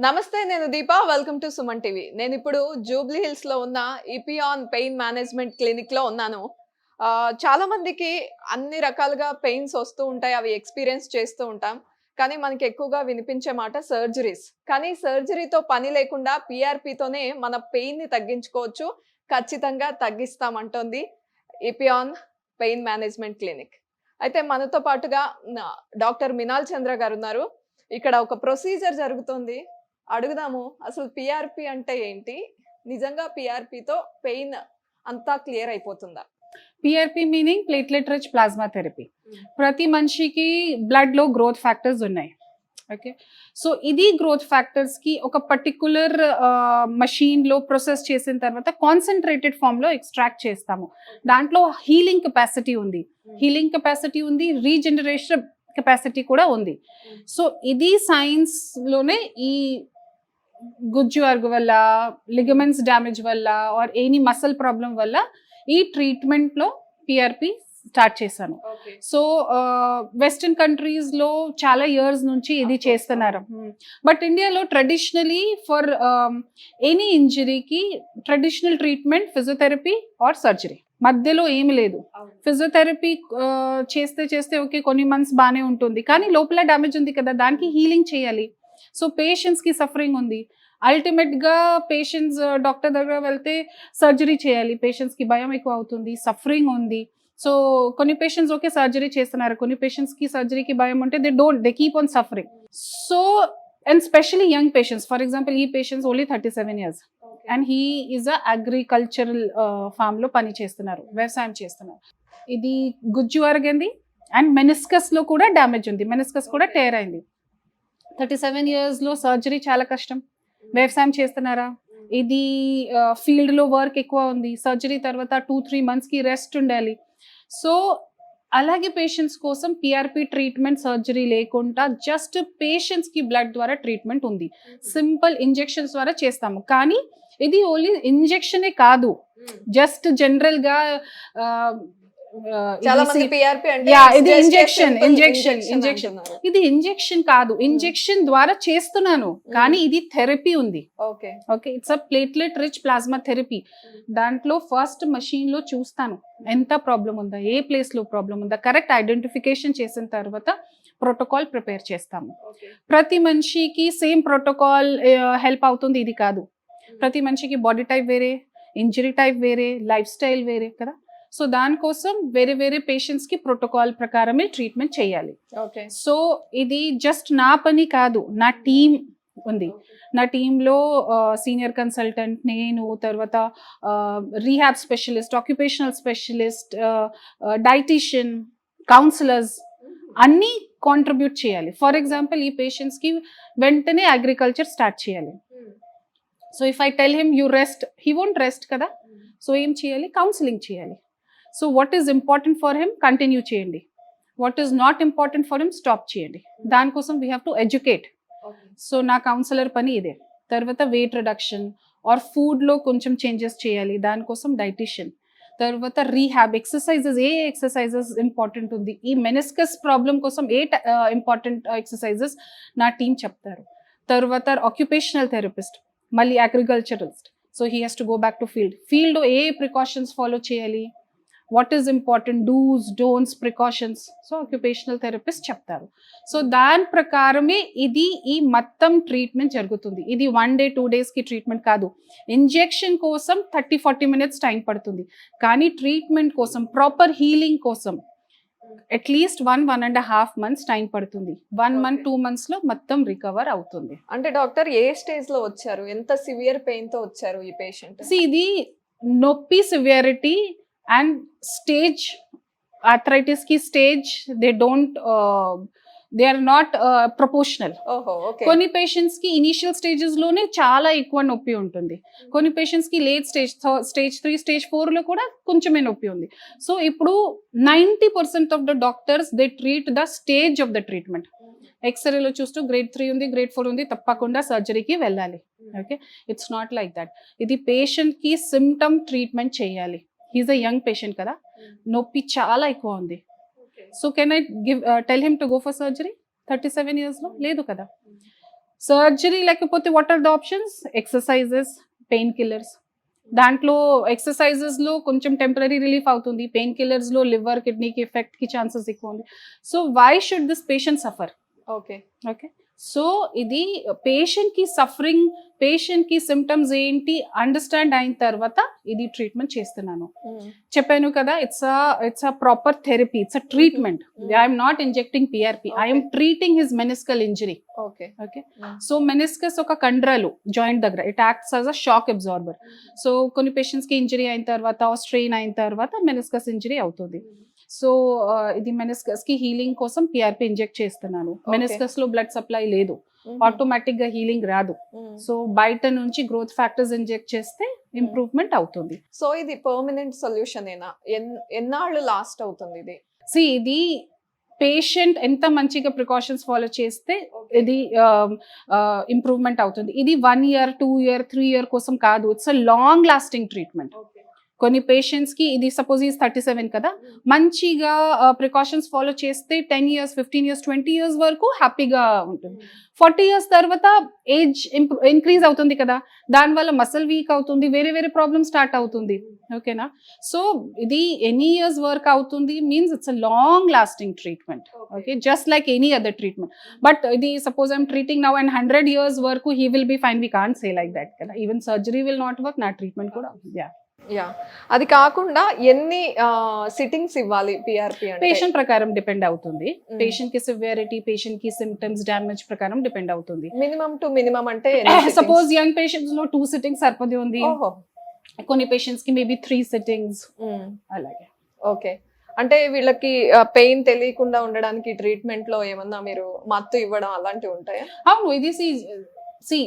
నమస్తే, నేను Deepa. Welcome to Suman TV. నేను ఇప్పుడు జూబ్లీ హిల్స్ లో ఉన్న ఇపియాన్ పెయిన్ మేనేజ్మెంట్ క్లినిక్ లో ఉన్నాను. చాలా మందికి అన్ని రకాలుగా పెయిన్స్ వస్తూ ఉంటాయి, అవి ఎక్స్పీరియన్స్ చేస్తూ ఉంటాం. కానీ మనకి ఎక్కువగా వినిపించే మాట సర్జరీస్. కానీ సర్జరీతో పని లేకుండా పిఆర్పితోనే మన పెయిన్ ని తగ్గించుకోవచ్చు, ఖచ్చితంగా తగ్గిస్తామంటోంది ఇపియాన్ పెయిన్ మేనేజ్మెంట్ క్లినిక్. అయితే మనతో పాటుగా డాక్టర్ మినాల్ చంద్ర గారు ఉన్నారు. ఇక్కడ ఒక ప్రొసీజర్ జరుగుతుంది, అడుగుదాము అసలు పిఆర్పి అంటే ఏంటి, నిజంగా పిఆర్పితో పెయిన్ అంతా క్లియర్ అయిపోతుందా? PRP meaning platelet rich plasma therapy. ప్రతి మనిషికి బ్లడ్ లో గ్రోత్ ఫ్యాక్టర్స్ ఉన్నాయి. ఓకే, సో ఇది గ్రోత్ ఫ్యాక్టర్స్ కి ఒక పర్టికులర్ మషీన్ లో ప్రాసెస్ చేసిన తర్వాత కాన్సన్ట్రేటెడ్ ఫామ్ లో ఎక్స్ట్రాక్ట్ చేస్తాము. దాంట్లో హీలింగ్ కెపాసిటీ ఉంది, రీజనరేషన్ కెపాసిటీ కూడా ఉంది. సో ఇది సైన్స్ లోనే ఈ గుజ్జు అరుగు వల్ల, లిగమెంట్స్ డ్యామేజ్ వల్ల ఆర్ ఎనీ మసల్ ప్రాబ్లం వల్ల ఈ ట్రీట్మెంట్ లో పిఆర్పి స్టార్ట్ చేశాను. సో వెస్టర్న్ కంట్రీస్ లో చాలా ఇయర్స్ నుంచి ఇది చేస్తున్నారు. బట్ ఇండియాలో ట్రెడిషనలీ ఫర్ ఎనీ ఇంజరీకి traditional treatment physiotherapy or surgery, మధ్యలో ఏమి లేదు. ఫిజియోథెరపీ చేస్తే ఓకే, కొన్ని మంత్స్ బాగానే ఉంటుంది, కానీ లోపల డ్యామేజ్ ఉంది కదా, దానికి హీలింగ్ చేయాలి. సో పేషెంట్స్ కి సఫరింగ్ ఉంది. అల్టిమేట్ గా పేషెంట్స్ డాక్టర్ దగ్గర వెళ్తే సర్జరీ చేయాలి, పేషెంట్స్ కి భయం ఎక్కువ అవుతుంది, సఫరింగ్ ఉంది. సో కొన్ని పేషెంట్స్ ఓకే సర్జరీ చేస్తున్నారు, కొన్ని పేషెంట్స్ కి సర్జరీకి భయం ఉంటే they keep on suffering. So and specially young patients, for example ఈ patients only 37 years and he is a agricultural farm లో పని చేస్తున్నారు, వ్యవసాయం చేస్తున్నారు. ఇది గుజ్జు అరగింది అండ్ మెనిస్కస్ లో కూడా డ్యామేజ్ ఉంది, మెనిస్కస్ కూడా టేర్ అయింది. 37 years లో సర్జరీ చాలా కష్టం. వ్యవసాయం చేస్తున్నారా, ఇది ఫీల్డ్ లో వర్క్ ఎక్కువ ఉంది, సర్జరీ తర్వాత 2-3 months కి రెస్ట్ ఉండాలి. సో అలాగే పేషెంట్స్ కోసం పిఆర్పి ట్రీట్మెంట్ సర్జరీ లేకుండా జస్ట్ పేషెంట్స్ కి బ్లడ్ ద్వారా ట్రీట్మెంట్ ఉంది. సింపుల్ ఇంజెక్షన్స్ ద్వారా చేస్తాము. కానీ ఇది ఓన్లీ ఇంజెక్షనే కాదు, జస్ట్ జనరల్ గా ఇది ఇంజెక్షన్ ఇది ఇంజెక్షన్ కాదు, ఇంజెక్షన్ ద్వారా చేస్తున్నాను, కానీ ఇది థెరపీ ఉంది. Okay, it's a platelet rich plasma therapy. దాంట్లో ఫస్ట్ మషీన్ లో చూస్తాను ఎంత ప్రాబ్లం ఉందా, ఏ ప్లేస్ లో ప్రాబ్లం ఉందా, కరెక్ట్ ఐడెంటిఫికేషన్ చేసిన తర్వాత ప్రోటోకాల్ ప్రిపేర్ చేస్తాము. ప్రతి మనిషికి సేమ్ ప్రోటోకాల్ హెల్ప్ అవుతుంది ఇది కాదు. ప్రతి మనిషికి బాడీ టైప్ వేరే, ఇంజరీ టైప్ వేరే, లైఫ్ స్టైల్ వేరే కదా. సో దానికోసం వేరే వేరే పేషెంట్స్ కి ప్రోటోకాల్ ప్రకారమే ట్రీట్మెంట్ చేయాలి. సో ఇది జస్ట్ నా పని కాదు, నా టీమ్ ఉంది. నా టీంలో సీనియర్ కన్సల్టెంట్, నేను, తర్వాత rehab specialist, occupational specialist, dietitian, counsellors అన్నీ కాంట్రిబ్యూట్ చేయాలి. ఫర్ ఎగ్జాంపుల్ ఈ పేషెంట్స్ కి వెంటనే అగ్రికల్చర్ స్టార్ట్ చేయాలి. So if I tell him you rest, he won't rest కదా. సో ఏం చేయాలి, కౌన్సిలింగ్ చేయాలి. So what is important for him continue చేయండి, what is not important for him stop చేయండి. దానికోసం we have to educate. So నా counsellor పని ఇదే. తర్వాత వెయిట్ రిడక్షన్ ఆర్ ఫుడ్లో కొంచెం చేంజెస్ చేయాలి, దానికోసం డైటీషియన్. తర్వాత రీహాబ్ ఎక్సర్సైజెస్, ఏ ఎక్సర్సైజెస్ ఇంపార్టెంట్ ఉంది, ఈ మెనిస్కస్ ప్రాబ్లం కోసం ఏ ఇంపార్టెంట్ ఎక్సర్సైజెస్ నా టీం చెప్తారు. తర్వాత ఆక్యుపేషనల్ థెరపిస్ట్, మళ్ళీ agriculturalist. So he has to go back to field ఏ ప్రికాషన్స్ ఫాలో చేయాలి, what is important, dos don'ts, precautions. So occupational therapist చెప్తారు. సో దాని ప్రకారమే ఇది ఈ మొత్తం ట్రీట్మెంట్ జరుగుతుంది. ఇది 1 day 2 days కి ట్రీట్మెంట్ కాదు. ఇంజెక్షన్ కోసం 30-40 minutes టైం పడుతుంది, కానీ ట్రీట్మెంట్ కోసం, ప్రాపర్ హీలింగ్ కోసం అట్లీస్ట్ 1.5 months టైం పడుతుంది. 1 month 2 months లో మొత్తం రికవర్ అవుతుంది. అంటే డాక్టర్ ఏ స్టేజ్ లో వచ్చారు, ఎంత సివియర్ పెయిన్ తో వచ్చారు ఈ పేషెంట్? ఇది నొప్పి సివియారిటీ అండ్ స్టేజ్, ఆర్థరైటిస్ కి stage they don't they are not proportional. ఓహో, ఓకే. కొన్ని పేషెంట్స్ కి ఇనిషియల్ స్టేజెస్ లోనే చాలా ఎక్కువ నొప్పి ఉంటుంది, కొన్ని పేషెంట్స్ కి లేట్ స్టేజ్ 3 స్టేజ్ 4 లో కూడా కొంచెమే నొప్పి ఉంది. సో ఇప్పుడు 90% of the doctors they treat the stage of the treatment. ఎక్స్రేలో చూస్తూ గ్రేడ్ 3 ఉంది, గ్రేడ్ 4 ఉంది, తప్పకుండా సర్జరీకి వెళ్ళాలి. Okay, it's not like that. ఇది పేషెంట్ కి సిమ్టమ్ ట్రీట్మెంట్ చేయాలి. హీస్ అ యంగ్ పేషెంట్ కదా, నొప్పి చాలా ఎక్కువ ఉంది. So can I tell him to go for surgery 37 years లో? లేదు కదా. సర్జరీ లేకపోతే what are the options? Exercises, pain killers. దాంట్లో ఎక్సర్సైజెస్ లో కొంచెం టెంపరీ రిలీఫ్ అవుతుంది, పెయిన్ కిల్లర్స్ లో లివర్ కిడ్నీకి ఎఫెక్ట్ కి ఛాన్సెస్ ఎక్కువ ఉంది. So why should this patient suffer? Okay, okay, so ఇది పేషెంట్ కి సఫరింగ్, పేషెంట్ కి సిమ్టమ్స్ ఏంటి అండర్స్టాండ్ అయిన తర్వాత ఇది ట్రీట్మెంట్ చేస్తున్నాను. చెప్పాను కదా, it's a proper therapy, it's a treatment. I'm not injecting PRP, I'm treating his meniscal injury. Okay, okay, so meniscus ఒక కండరాలు జాయింట్ దగ్గర, it acts as a shock absorber. So కొన్ని పేషెంట్స్ కి ఇంజరీ అయిన తర్వాత, స్ట్రెయిన్ అయిన తర్వాత meniscus injury అవుతుంది. సో ఇది మెనిస్కస్ కి హీలింగ్ కోసం పిఆర్పి ఇంజెక్ట్ చేస్తున్నాను. మెనిస్కస్ లో బ్లడ్ సప్లై లేదు, ఆటోమేటిక్ గా హీలింగ్ రాదు. సో బయట నుంచి గ్రోత్ ఫ్యాక్టర్స్ ఇంజెక్ట్ చేస్తే ఇంప్రూవ్మెంట్ అవుతుంది. సో ఇది పర్మనెంట్ సొల్యూషన్ ఏనా? ఎన్నాళ్ళు లాస్ట్ అవుతుంది ఇది? ఇది పేషెంట్ ఎంత మంచిగా ప్రికాషన్స్ ఫాలో చేస్తే ఇది ఇంప్రూవ్మెంట్ అవుతుంది. ఇది 1 year 2 year 3 year కోసం కాదు, it's a long lasting treatment. కొన్ని పేషెంట్స్ కి ఇది సపోజ్ ఈజ్ 37 కదా, మంచిగా ప్రికాషన్స్ ఫాలో చేస్తే 10 years 15 years 20 years వరకు హ్యాపీగా ఉంటుంది. 40 years తర్వాత ఏజ్ ఇంక్రీజ్ అవుతుంది కదా, దానివల్ల మసిల్ వీక్ అవుతుంది, వేరే వేరే ప్రాబ్లమ్ స్టార్ట్ అవుతుంది. ఓకేనా, సో ఇది ఎనీ ఇయర్స్ వర్క్ అవుతుంది, means it's a long lasting treatment. Okay, just like any other treatment. But ఇది suppose I'm treating now and 100 years వరకు he will be fine, we can't say like that కదా. Even surgery will not work, నా treatment కూడా. Yeah, అది కాకుండా ఎన్ని sittings ఇవ్వాలి PRP అంటే? పేషెంట్ ప్రకారం డిపెండ్ అవుతుంది. పేషెంట్ కి సివియారిటీ, పేషెంట్ కి సిమ్టమ్స్, డ్యామేజ్ ప్రకారం డిపెండ్ అవుతుంది. మినిమం టు మినిమం అంటే సపోజ్ యంగ్ పేషెంట్స్ లో 2 sittings సరిపోతుంది ఉంది, కొన్ని పేషెంట్స్ కి మేబీ 3 sittings అలాగే. ఓకే, అంటే వీళ్ళకి పెయిన్ తెలియకుండా ఉండడానికి ట్రీట్మెంట్ లో ఏమన్నా మీరు మత్తు ఇవ్వడం అలాంటివి ఉంటాయా? అవును, ఇది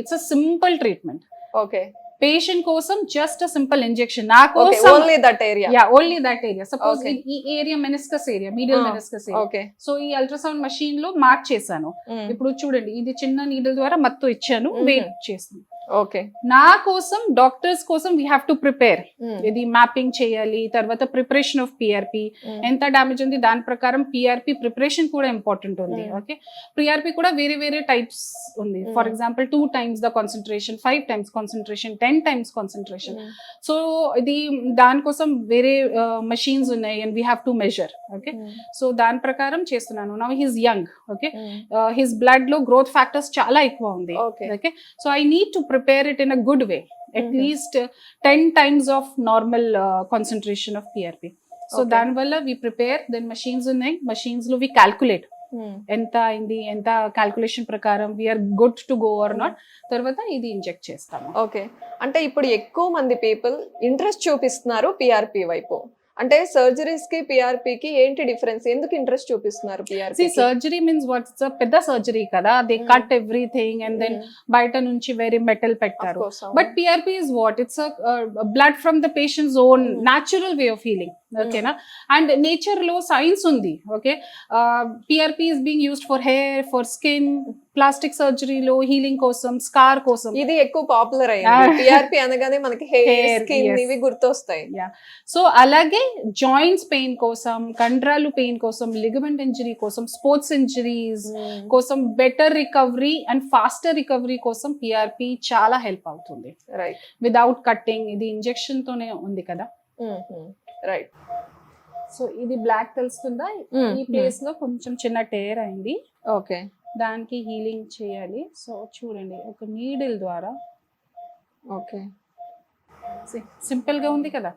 it's a simple treatment. Okay, patient కోసం జస్ట్ అ సింపుల్ ఇంజెక్షన్. నా కోసం ఓన్లీ దట్ ఏరియా. సపోజ్ ఈ area meniscus area, medial meniscus area. Okay, so ఈ అల్ట్రాసౌండ్ మెషిన్ లో మార్క్ చేశాను. ఇప్పుడు చూడండి, ఇది చిన్న నీడిల్ ద్వారా మత్తు ఇచ్చాను, వెయిట్ చేస్తాను. ఓకే, నా కోసం, డాక్టర్స్ కోసం వీ హ్యావ్ టు ప్రిపేర్. ఇది మ్యాపింగ్ చేయాలి, తర్వాత ప్రిపరేషన్ ఆఫ్ పిఆర్పి, ఎంత డ్యామేజ్ ఉంది దాని ప్రకారం పిఆర్పి ప్రిపరేషన్ కూడా ఇంపార్టెంట్ ఉంది. ఓకే, పిఆర్పి కూడా వేరే వేరే టైప్స్ ఉంది. For example 2 times the concentration, 5 times concentration, 10 times concentration. So ఇది దానికోసం వేరే మషీన్స్ ఉన్నాయి and we have to measure. Okay, so దాని ప్రకారం చేస్తున్నాను. Now he's young. Okay, his blood లో గ్రోత్ ఫ్యాక్టర్స్ చాలా ఎక్కువ ఉంది. Okay, so I need to prepare it in a good way, at least 10 times of normal concentration of PRP. So dan valla we prepare, then machines unnai, machines lo we calculate enta indi, enta calculation prakaram we are good to go or not, tarvata idi inject chestamu. Okay, అంటే ఇప్పుడు ఎక్కువ మంది people interest చూపిస్తున్నారు PRP వైపు. అంటే surgeries కి PRP కి ఏంటి డిఫరెన్స్? ఎందుకు ఇంట్రెస్ట్ చూపిస్తున్నారు పిఆర్పి? సర్జరీ మీన్స్ వాట్స్ పెద్ద సర్జరీ కదా, they cut everything and then బయట నుంచి వేరే మెటల్ పెట్టారు. But PRP is what, it's blood from the patient's own natural way of healing. ఓకేనా, అండ్ నేచర్ లో సైన్స్ ఉంది. Okay, PRP is being used for hair, for skin, plastic సర్జరీలో healing కోసం, scar కోసం ఇది ఎక్కువ పాపులర్ అయ్యింది. పిఆర్పి అనగానే మనకి హెయిర్, స్కిన్ ఇవి గుర్తొస్తాయి. సో అలాగే జాయింట్స్ పెయిన్ కోసం, కండరాలు పెయిన్ కోసం, లిగమెంట్ ఇంజరీ కోసం, స్పోర్ట్స్ ఇంజరీస్ కోసం, better recovery and faster recovery కోసం పిఆర్పి చాలా హెల్ప్ అవుతుంది. Right, without cutting. ఇది ఇంజెక్షన్ తోనే ఉంది కదా. రైట్, సో ఇది బ్లాక్ తెలుస్తుందా, ఈ ప్లేస్ లో కొంచెం చిన్న టేర్ అయింది. ఓకే, దానికి హీలింగ్ చేయాలి. సో చూడండి, ఒక నీడిల్ ద్వారా. ఓకే, సింపుల్ గా ఉంది కదా.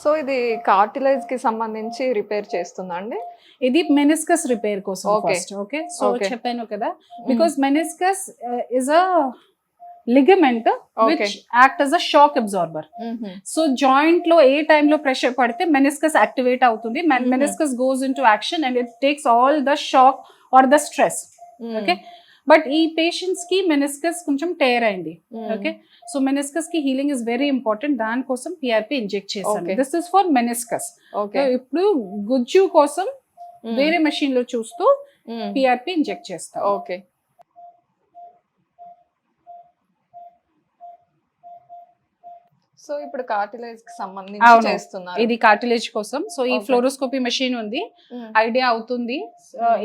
సో ఇది కార్టిలేజ్ కి సంబంధించి రిపేర్ చేస్తుందా అండి? ఇది మెనిస్కస్ రిపేర్ కోసం Okay. First. Okay, so Okay. చెప్పాను కదా, because meniscus is a ligament which act as a shock absorber. So joint లో ఏ టైంలో ప్రెషర్ పడితే మెనిస్కస్ యాక్టివేట్ అవుతుంది, meniscus goes into action and it takes all the shock or the stress. Okay, but ఈ patients కి meniscus కొంచెం tear అయింది. Okay, so meniscus కి హీలింగ్ ఇస్ వెరీ ఇంపార్టెంట్. దానికోసం పిఆర్పి ఇంజెక్ట్ చేశాను. Okay. This is for meniscus. Okay. ఇప్పుడు గుజ్జు కోసం వేరే మెషిన్ లో చూస్తూ పిఆర్పి ఇంజెక్ట్ చేస్తాం. ఓకే. సో ఇప్పుడు కార్టిలేజ్ కి సంబంధించి అవును. చేస్తున్నారు. ఇది కార్టిలేజ్ కోసం. సో ఈ Okay. ఫ్లోరోస్కోపీ మెషిన్ ఉంది, ఐడియా అవుతుంది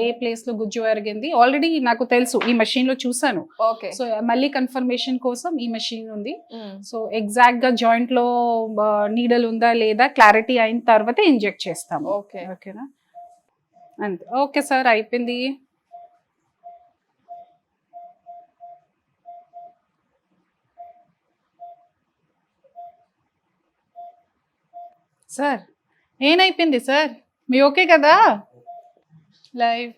ఏ ప్లేస్ లో గుజ్జు ఎరిగింది. ఆల్రెడీ నాకు తెలుసు, ఈ మెషిన్ లో చూసాను. ఓకే. సో మళ్ళీ కన్ఫర్మేషన్ కోసం ఈ మెషిన్ ఉంది. సో ఎగ్జాక్ట్ గా జాయింట్ లో నీడల్ ఉందా లేదా క్లారిటీ అయిన తర్వాత ఇంజెక్ట్ చేస్తాము. ఓకే. ఓకేనా, అంతే. ఓకే సార్, అయిపోయింది. సార్ ఏనైపోయింది సార్, మీ ఓకే కదా? లైవ్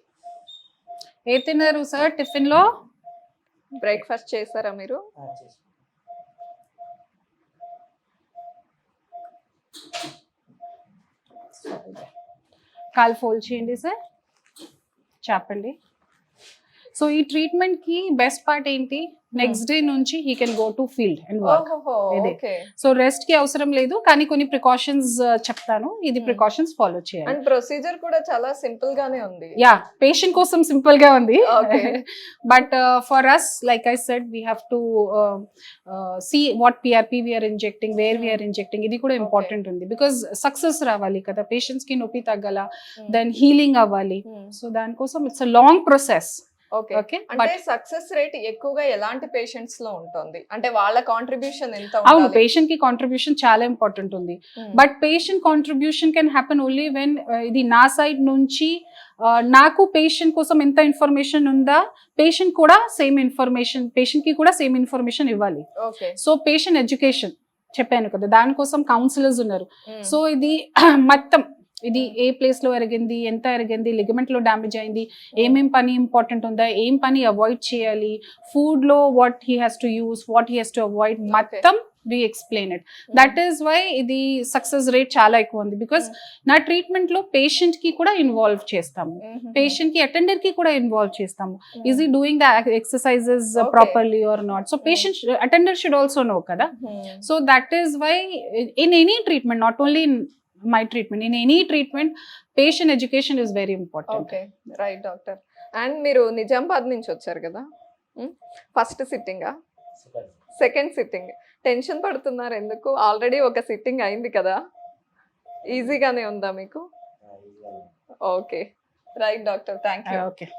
ఏ తిన్నారు సార్ టిఫిన్ లో? బ్రేక్ఫాస్ట్ చేశారా మీరు? కాల్ ఫోల్డ్ చేయండి సార్, చెప్పండి. సో ఈ ట్రీట్మెంట్ కి బెస్ట్ పార్ట్ ఏంటి, నెక్స్ట్ డే నుంచి he can go to field and work. ఇదే. ఓకే. సో రెస్ట్ కి అవసరం లేదు, కానీ కొన్ని ప్రికాషన్స్ చెప్తాను, ఇది ప్రికాషన్స్ ఫాలో చేయాలి. అండ్ ప్రొసీజర్ కూడా చాలా సింపుల్ గానే ఉంది. యా, పేషెంట్ కోసం సింపుల్ గా ఉంది, Okay. But for us like I said we have to see what PRP we are injecting, where we are injecting. ఇది కూడా ఇంపార్టెంట్ ఉంది, బికాస్ సక్సెస్ రావాలి కదా, పేషెంట్స్ కి నొప్పి తగ్గల, దెన్ హీలింగ్ అవ్వాలి. సో దానికోసం it's a long process. Okay. Okay, అంటే సక్సెస్ రేట్ ఎక్కువగా ఎలాంటి పేషెంట్స్ లో ఉంటుంది, అంటే వాళ్ళ కాంట్రిబ్యూషన్ ఎంత అవును, ఉండాలి? పేషెంట్ కి కాంట్రిబ్యూషన్ చాలా ఇంపార్టెంట్ ఉంది. But patient contribution can happen only when ఇది నా సైడ్ నుంచి నాకు పేషెంట్ కోసం ఎంత ఇన్ఫర్మేషన్ ఉందా, పేషెంట్ కూడా సేమ్ ఇన్ఫర్మేషన్, పేషెంట్ కి కూడా సేమ్ ఇన్ఫర్మేషన్ ఇవ్వాలి. ఓకే. సో పేషెంట్ ఎడ్యుకేషన్ చెప్పాను కదా, దానికోసం కౌన్సిలర్స్ ఉన్నారు. సో ఇది మొత్తం ఇది ఏ ప్లేస్ లో ఎరిగింది, ఎంత ఎరిగింది, లిగమెంట్ లో డ్యామేజ్ అయింది, ఏమేం పని ఇంపార్టెంట్ ఉందా, ఏం పని అవాయిడ్ చేయాలి, ఫుడ్ లో what he has to use, what he has to avoid, మొత్తం we explain it. That is why ఇది సక్సెస్ రేట్ చాలా ఎక్కువ ఉంది, బికాస్ నా ట్రీట్మెంట్ లో పేషెంట్ కి కూడా ఇన్వాల్వ్ చేస్తాము, పేషెంట్ కి అటెండర్ కి కూడా ఇన్వాల్వ్ చేస్తాము. Is he doing the exercises properly or not. So patient attender should also know కదా. So that is why in any treatment, not only in my treatment, in any treatment, patient education is very important. Okay, right doctor. And మీరు నిజామాబాద్ నుంచి వచ్చారు కదా, first సిట్టింగా second sitting? Tension పడుతున్నారు ఎందుకు? Already ఒక sitting అయింది కదా, ఈజీగానే ఉందా మీకు? Okay, right doctor, thank you. Okay.